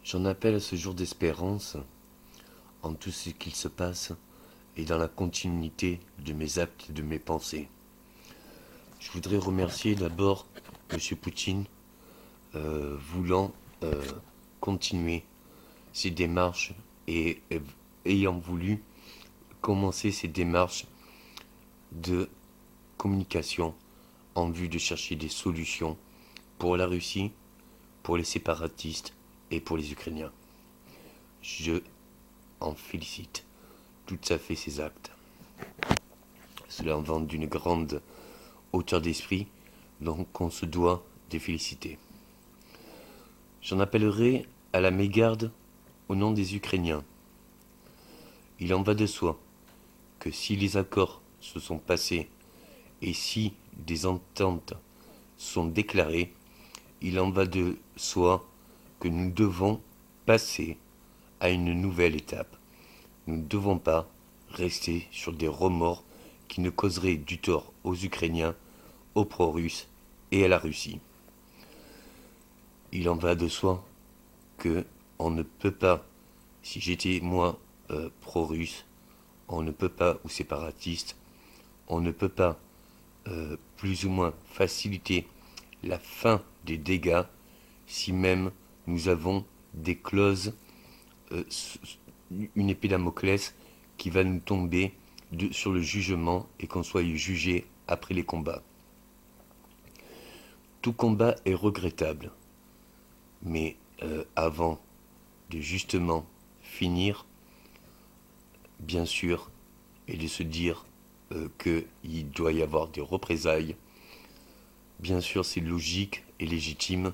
J'en appelle à ce jour d'espérance en tout ce qu'il se passe et dans la continuité de mes actes et de mes pensées. Je voudrais remercier d'abord M. Poutine voulant continuer ses démarches et ayant voulu commencer ses démarches de communication en vue de chercher des solutions pour la Russie, pour les séparatistes et pour les Ukrainiens. Je en félicite tout à fait ses actes. Cela en vend d'une grande hauteur d'esprit, donc on se doit de féliciter. J'en appellerai à la mégarde au nom des Ukrainiens. Il en va de soi que si les accords se sont passés et si des ententes sont déclarées, il en va de soi que nous devons passer à une nouvelle étape. Nous ne devons pas rester sur des remords qui ne causeraient du tort aux Ukrainiens, aux pro-russes et à la Russie. Il en va de soi que on ne peut pas, si j'étais moi pro-russe, on ne peut pas, ou séparatiste, on ne peut pas plus ou moins faciliter la fin des dégâts si même nous avons des clauses, une épée Damoclès qui va nous tomber sur le jugement et qu'on soit jugé après les combats. Tout combat est regrettable, mais avant de justement finir, bien sûr, et de se dire qu'il doit y avoir des représailles, bien sûr c'est logique et légitime,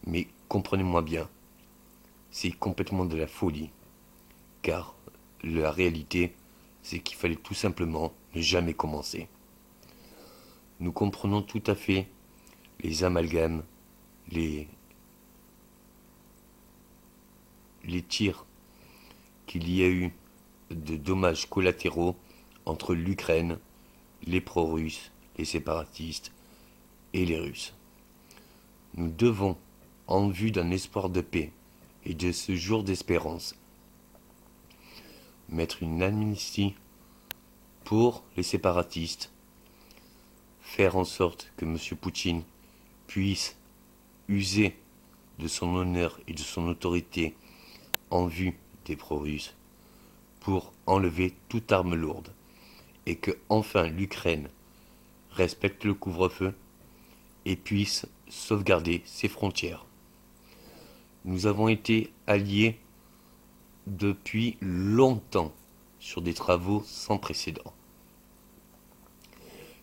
mais comprenez-moi bien, c'est complètement de la folie, car la réalité, c'est qu'il fallait tout simplement ne jamais commencer. Nous comprenons tout à fait les amalgames, les tirs qu'il y a eu de dommages collatéraux entre l'Ukraine, les pro-russes, les séparatistes et les Russes. Nous devons, en vue d'un espoir de paix et de ce jour d'espérance, mettre une amnistie pour les séparatistes, faire en sorte que M. Poutine puisse user de son honneur et de son autorité en vue des pro-russes pour enlever toute arme lourde et que enfin l'Ukraine respecte le couvre-feu et puisse sauvegarder ses frontières. Nous avons été alliés depuis longtemps sur des travaux sans précédent.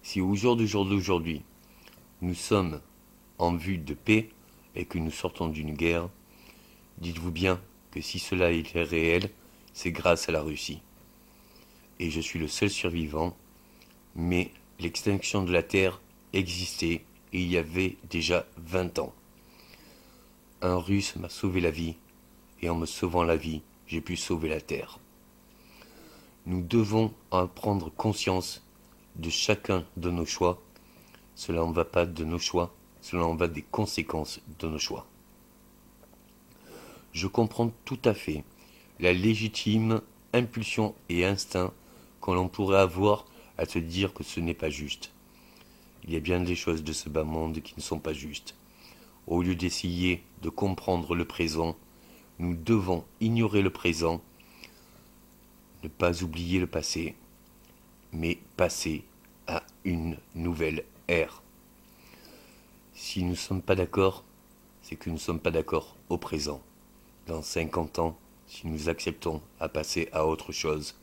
Si au jour d'aujourd'hui, nous sommes en vue de paix et que nous sortons d'une guerre, dites-vous bien que si cela est réel, c'est grâce à la Russie. Et je suis le seul survivant, mais l'extinction de la Terre existait et il y avait déjà 20 ans. Un Russe m'a sauvé la vie, et en me sauvant la vie, j'ai pu sauver la Terre. Nous devons en prendre conscience de chacun de nos choix. Cela ne va pas de nos choix, cela en va des conséquences de nos choix. Je comprends tout à fait la légitime impulsion et instinct que l'on pourrait avoir à se dire que ce n'est pas juste. Il y a bien des choses de ce bas monde qui ne sont pas justes. Au lieu d'essayer de comprendre le présent, nous devons ignorer le présent, ne pas oublier le passé, mais passer à une nouvelle ère. Si nous ne sommes pas d'accord, c'est que nous ne sommes pas d'accord au présent. Dans 50 ans, si nous acceptons à passer à autre chose,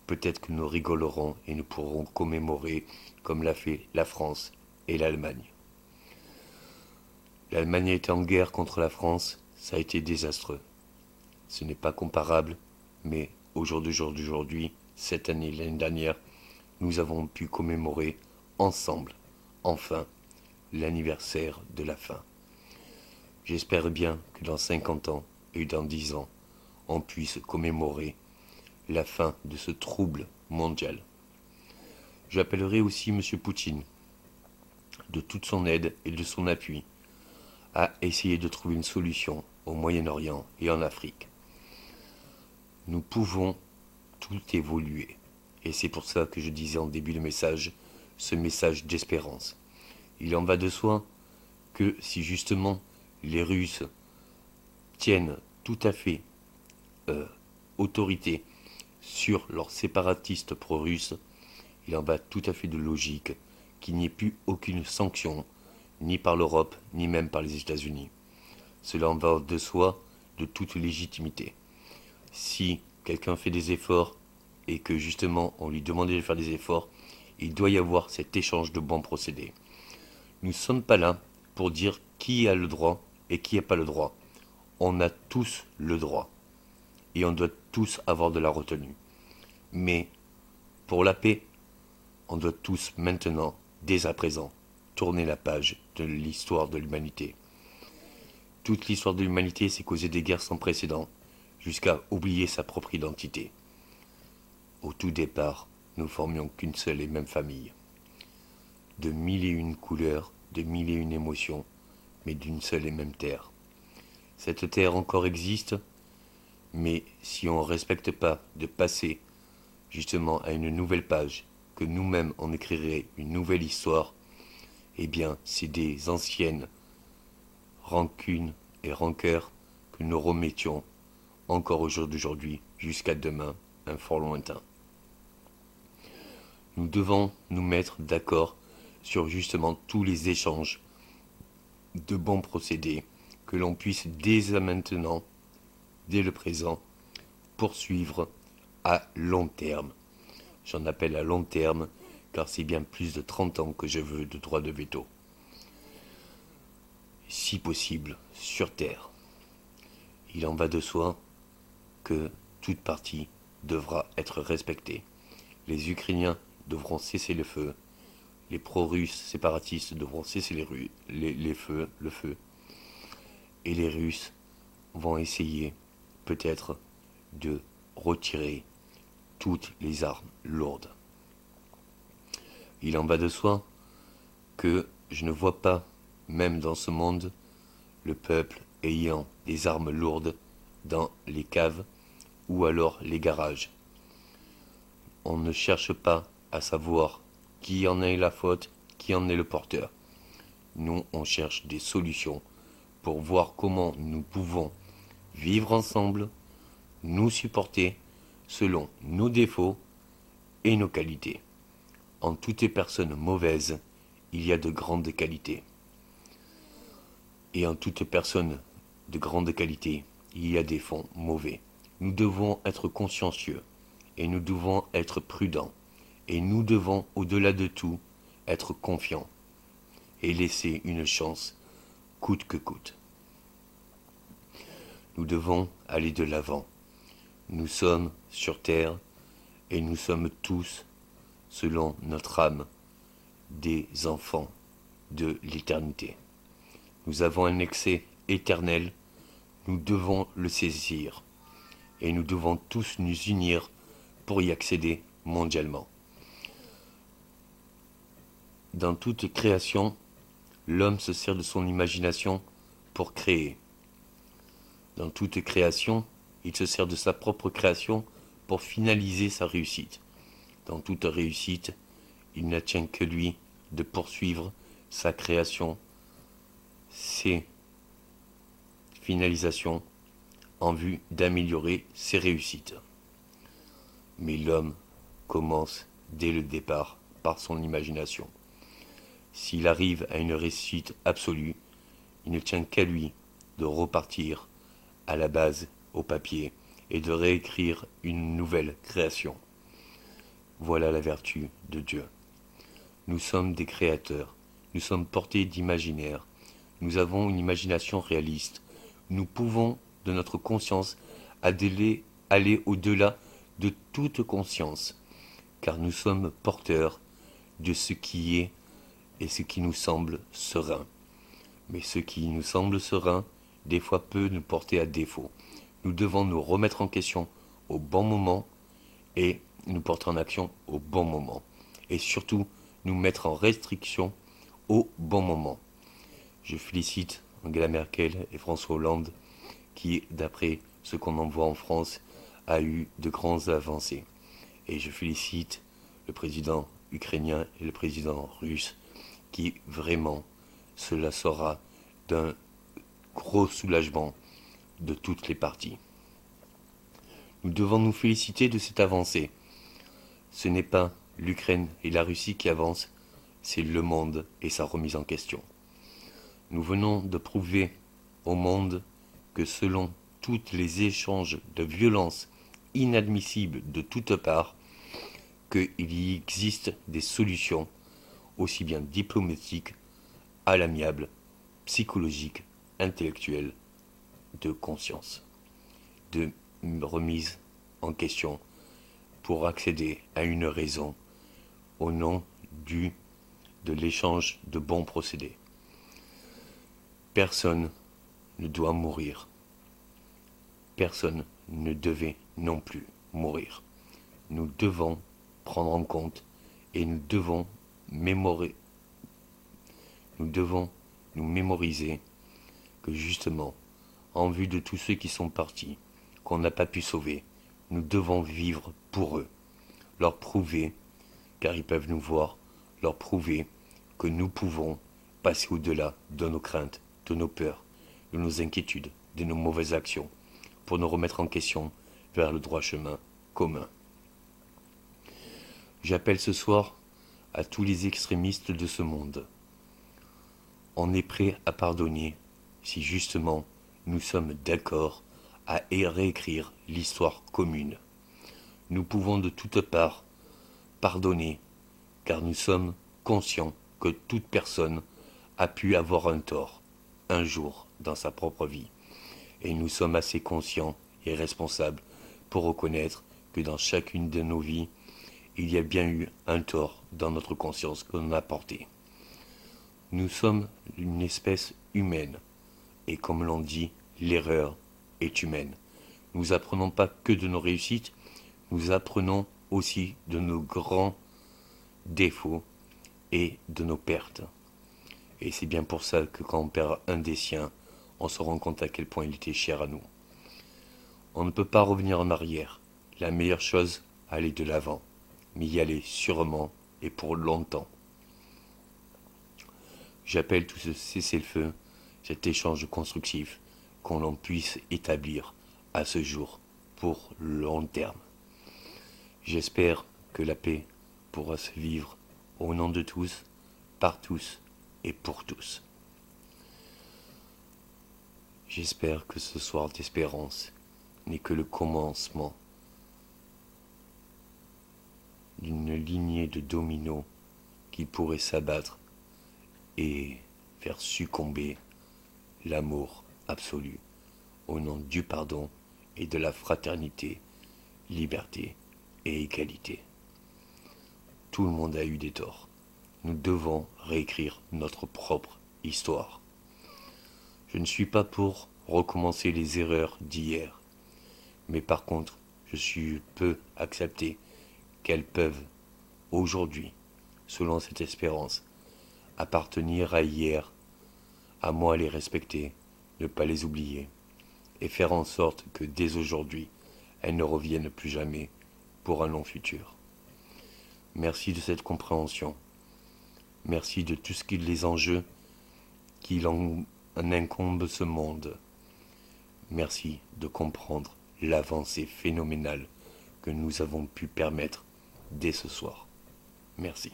peut-être que nous rigolerons et nous pourrons commémorer comme l'a fait la France et l'Allemagne. L'Allemagne a été en guerre contre la France, ça a été désastreux. Ce n'est pas comparable, mais au jour d'aujourd'hui, cette année, l'année dernière, nous avons pu commémorer ensemble, enfin, l'anniversaire de la fin. J'espère bien que dans 50 ans et dans 10 ans, on puisse commémorer la fin de ce trouble mondial. J'appellerai aussi M. Poutine, de toute son aide et de son appui, à essayer de trouver une solution au Moyen-Orient et en Afrique. Nous pouvons tout évoluer. Et c'est pour ça que je disais en début de message, ce message d'espérance. Il en va de soi que si justement les Russes tiennent tout à fait autorité sur leurs séparatistes pro-russes, il en va tout à fait de logique qu'il n'y ait plus aucune sanction, ni par l'Europe, ni même par les États-Unis. Cela en va de soi de toute légitimité. Si quelqu'un fait des efforts et que justement on lui demandait de faire des efforts, il doit y avoir cet échange de bons procédés. Nous ne sommes pas là pour dire qui a le droit et qui n'a pas le droit. On a tous le droit. Et on doit tous avoir de la retenue. Mais pour la paix, on doit tous maintenant, dès à présent, tourner la page de l'histoire de l'humanité. Toute l'histoire de l'humanité s'est causée des guerres sans précédent, jusqu'à oublier sa propre identité. Au tout départ, nous formions qu'une seule et même famille. De mille et une couleurs, de mille et une émotions, mais d'une seule et même terre. Cette terre encore existe, mais si on ne respecte pas de passer justement à une nouvelle page, que nous-mêmes on écrirait une nouvelle histoire, eh bien c'est des anciennes rancunes et rancœurs que nous remettions encore au jour d'aujourd'hui jusqu'à demain, un fort lointain. Nous devons nous mettre d'accord sur justement tous les échanges de bons procédés que l'on puisse dès maintenant, dès le présent, poursuivre à long terme. J'en appelle à long terme car c'est bien plus de 30 ans que je veux de droit de veto. Si possible, sur Terre. Il en va de soi que toute partie devra être respectée. Les Ukrainiens devront cesser le feu. Les pro-russes séparatistes devront cesser le feu. Et les Russes vont essayer peut-être de retirer toutes les armes lourdes. Il en va de soi que je ne vois pas, même dans ce monde, le peuple ayant des armes lourdes dans les caves ou alors les garages. On ne cherche pas à savoir qui en est la faute, qui en est le porteur. Nous, on cherche des solutions pour voir comment nous pouvons vivre ensemble, nous supporter selon nos défauts et nos qualités. En toute personne mauvaise, il y a de grandes qualités. Et en toute personne de grande qualité, il y a des fonds mauvais. Nous devons être consciencieux et nous devons être prudents. Et nous devons, au-delà de tout, être confiants et laisser une chance, coûte que coûte. Nous devons aller de l'avant. Nous sommes sur terre et nous sommes tous, selon notre âme, des enfants de l'éternité. Nous avons un excès éternel, nous devons le saisir et nous devons tous nous unir pour y accéder mondialement. Dans toute création, l'homme se sert de son imagination pour créer. Dans toute création, il se sert de sa propre création pour finaliser sa réussite. Dans toute réussite, il ne tient que lui de poursuivre sa création, ses finalisations, en vue d'améliorer ses réussites. Mais l'homme commence dès le départ par son imagination. S'il arrive à une réussite absolue, il ne tient qu'à lui de repartir à la base, au papier, et de réécrire une nouvelle création. Voilà la vertu de Dieu. Nous sommes des créateurs, nous sommes portés d'imaginaire, nous avons une imagination réaliste, nous pouvons, de notre conscience, aller au-delà de toute conscience, car nous sommes porteurs de ce qui est et ce qui nous semble serein. Mais ce qui nous semble serein, des fois peut nous porter à défaut. Nous devons nous remettre en question au bon moment et nous porter en action au bon moment. Et surtout, nous mettre en restriction au bon moment. Je félicite Angela Merkel et François Hollande qui, d'après ce qu'on en voit en France, a eu de grandes avancées. Et je félicite le président ukrainien et le président russe qui vraiment cela sera d'un gros soulagement de toutes les parties. Nous devons nous féliciter de cette avancée. Ce n'est pas l'Ukraine et la Russie qui avancent, c'est le monde et sa remise en question. Nous venons de prouver au monde que selon tous les échanges de violence inadmissibles de toutes parts, qu'il y existe des solutions aussi bien diplomatiques, à l'amiable, psychologiques, intellectuelles, de conscience, de remise en question pour accéder à une raison au nom de l'échange de bons procédés. Personne ne doit mourir. Personne ne devait non plus mourir. Nous devons prendre en compte et nous devons nous mémoriser que justement, en vue de tous ceux qui sont partis, qu'on n'a pas pu sauver, nous devons vivre pour eux, leur prouver, car ils peuvent nous voir, leur prouver que nous pouvons passer au-delà de nos craintes, de nos peurs, de nos inquiétudes, de nos mauvaises actions, pour nous remettre en question vers le droit chemin commun. J'appelle ce soir à tous les extrémistes de ce monde. On est prêt à pardonner si justement nous sommes d'accord à réécrire l'histoire commune. Nous pouvons de toutes parts pardonner car nous sommes conscients que toute personne a pu avoir un tort un jour dans sa propre vie. Et nous sommes assez conscients et responsables pour reconnaître que dans chacune de nos vies, il y a bien eu un tort dans notre conscience qu'on a porté. Nous sommes une espèce humaine, et comme l'on dit, l'erreur est humaine. Nous apprenons pas que de nos réussites, nous apprenons aussi de nos grands défauts et de nos pertes. Et c'est bien pour ça que quand on perd un des siens, on se rend compte à quel point il était cher à nous. On ne peut pas revenir en arrière. La meilleure chose, aller de l'avant. Mais y aller sûrement et pour longtemps. J'appelle tout ce cessez-le-feu, cet échange constructif, qu'on en puisse établir à ce jour pour long terme. J'espère que la paix pourra se vivre au nom de tous, par tous et pour tous. J'espère que ce soir d'espérance n'est que le commencement d'une lignée de dominos qui pourrait s'abattre et faire succomber l'amour absolu au nom du pardon et de la fraternité, liberté et égalité. Tout le monde a eu des torts. Nous devons réécrire notre propre histoire. Je ne suis pas pour recommencer les erreurs d'hier, mais par contre, je peux accepter qu'elles peuvent, aujourd'hui, selon cette espérance, appartenir à hier, à moi les respecter, ne pas les oublier, et faire en sorte que dès aujourd'hui, elles ne reviennent plus jamais pour un long futur. Merci de cette compréhension. Merci de tout ce qui les enjeux qu'il en incombe ce monde. Merci de comprendre l'avancée phénoménale que nous avons pu permettre dès ce soir. Merci.